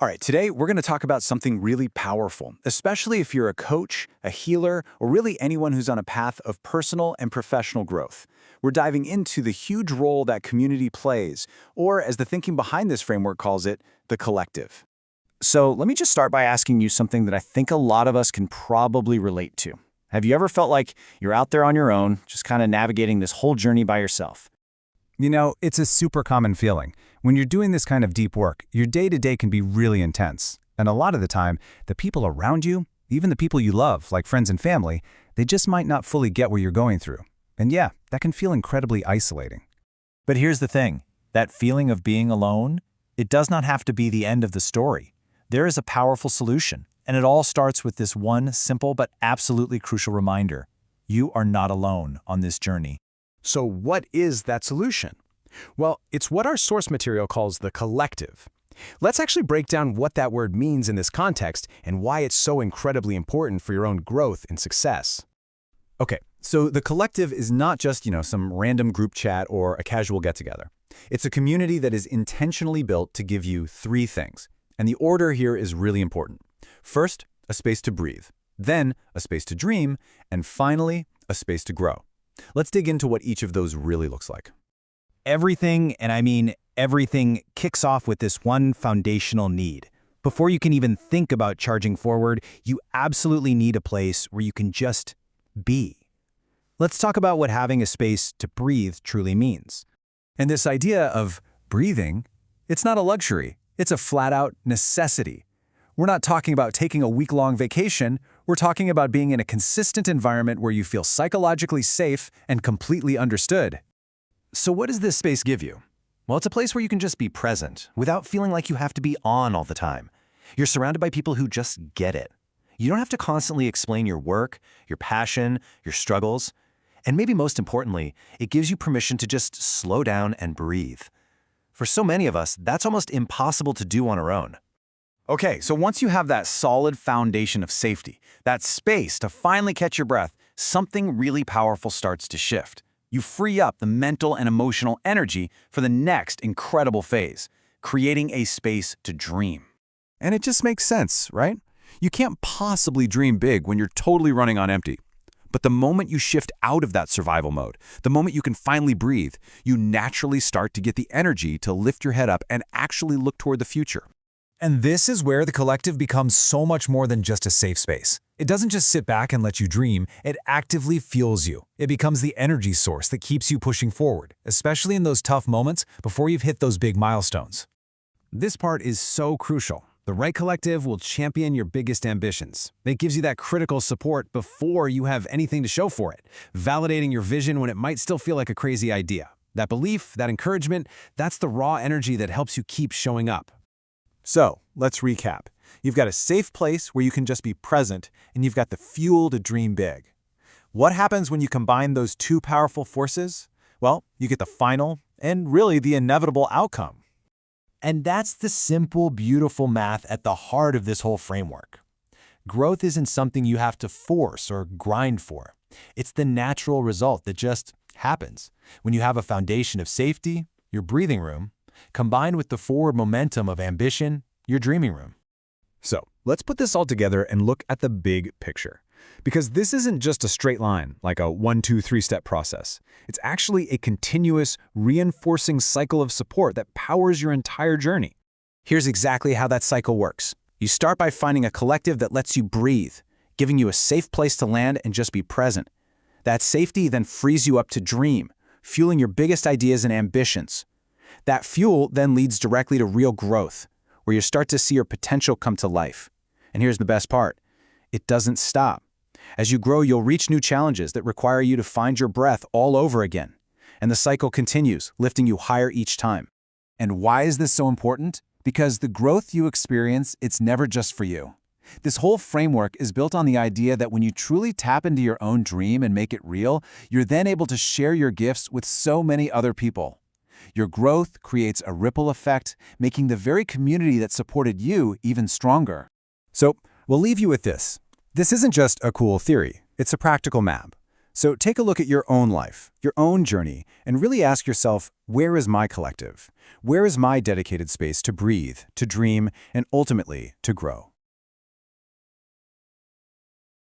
All right, today we're going to talk about something really powerful, especially if you're a coach, a healer, or really anyone who's on a path of personal and professional growth. We're diving into the huge role that community plays, or as the thinking behind this framework calls it, the collective. So let me just start by asking you something that I think a lot of us can probably relate to. Have you ever felt like you're out there on your own, just kind of navigating this whole journey by yourself? You know, it's a super common feeling. When you're doing this kind of deep work, your day-to-day can be really intense. And a lot of the time, the people around you, even the people you love, like friends and family, they just might not fully get what you're going through. And yeah, that can feel incredibly isolating. But here's the thing, that feeling of being alone, it does not have to be the end of the story. There is a powerful solution, and it all starts with this one simple but absolutely crucial reminder. You are not alone on this journey. So what is that solution? Well, it's what our source material calls the collective. Let's actually break down what that word means in this context and why it's so incredibly important for your own growth and success. Okay, so the collective is not just, some random group chat or a casual get-together. It's a community that is intentionally built to give you three things. And the order here is really important. First, a space to breathe. Then, a space to dream. And finally, a space to grow. Let's dig into what each of those really looks like. Everything, and I mean everything, kicks off with this one foundational need. Before you can even think about charging forward, you absolutely need a place where you can just be. Let's talk about what having a space to breathe truly means. And this idea of breathing, it's not a luxury. It's a flat-out necessity. We're not talking about taking a week-long vacation. We're talking about being in a consistent environment where you feel psychologically safe and completely understood. So what does this space give you? Well, it's a place where you can just be present without feeling like you have to be on all the time. You're surrounded by people who just get it. You don't have to constantly explain your work, your passion, your struggles. And maybe most importantly, it gives you permission to just slow down and breathe. For so many of us, that's almost impossible to do on our own. Okay, so once you have that solid foundation of safety, that space to finally catch your breath, something really powerful starts to shift. You free up the mental and emotional energy for the next incredible phase, creating a space to dream. And it just makes sense, right? You can't possibly dream big when you're totally running on empty. But the moment you shift out of that survival mode, the moment you can finally breathe, you naturally start to get the energy to lift your head up and actually look toward the future. And this is where the collective becomes so much more than just a safe space. It doesn't just sit back and let you dream, it actively fuels you. It becomes the energy source that keeps you pushing forward, especially in those tough moments before you've hit those big milestones. This part is so crucial. The right collective will champion your biggest ambitions. It gives you that critical support before you have anything to show for it, validating your vision when it might still feel like a crazy idea. That belief, that encouragement, that's the raw energy that helps you keep showing up. So, let's recap. You've got a safe place where you can just be present, and you've got the fuel to dream big. What happens when you combine those two powerful forces? Well, you get the final, and really the inevitable outcome. And that's the simple, beautiful math at the heart of this whole framework. Growth isn't something you have to force or grind for. It's the natural result that just happens when you have a foundation of safety, your breathing room, combined with the forward momentum of ambition, your dreaming room. So, let's put this all together and look at the big picture. Because this isn't just a straight line, like a 1, 2, 3-step process. It's actually a continuous, reinforcing cycle of support that powers your entire journey. Here's exactly how that cycle works. You start by finding a collective that lets you breathe, giving you a safe place to land and just be present. That safety then frees you up to dream, fueling your biggest ideas and ambitions. That fuel then leads directly to real growth, where you start to see your potential come to life. And here's the best part. It doesn't stop. As you grow, you'll reach new challenges that require you to find your breath all over again. And the cycle continues, lifting you higher each time. And why is this so important? Because the growth you experience, it's never just for you. This whole framework is built on the idea that when you truly tap into your own dream and make it real, you're then able to share your gifts with so many other people. Your growth creates a ripple effect, making the very community that supported you even stronger. So, we'll leave you with this. This isn't just a cool theory, it's a practical map. So take a look at your own life, your own journey, and really ask yourself, where is my collective? Where is my dedicated space to breathe, to dream, and ultimately to grow?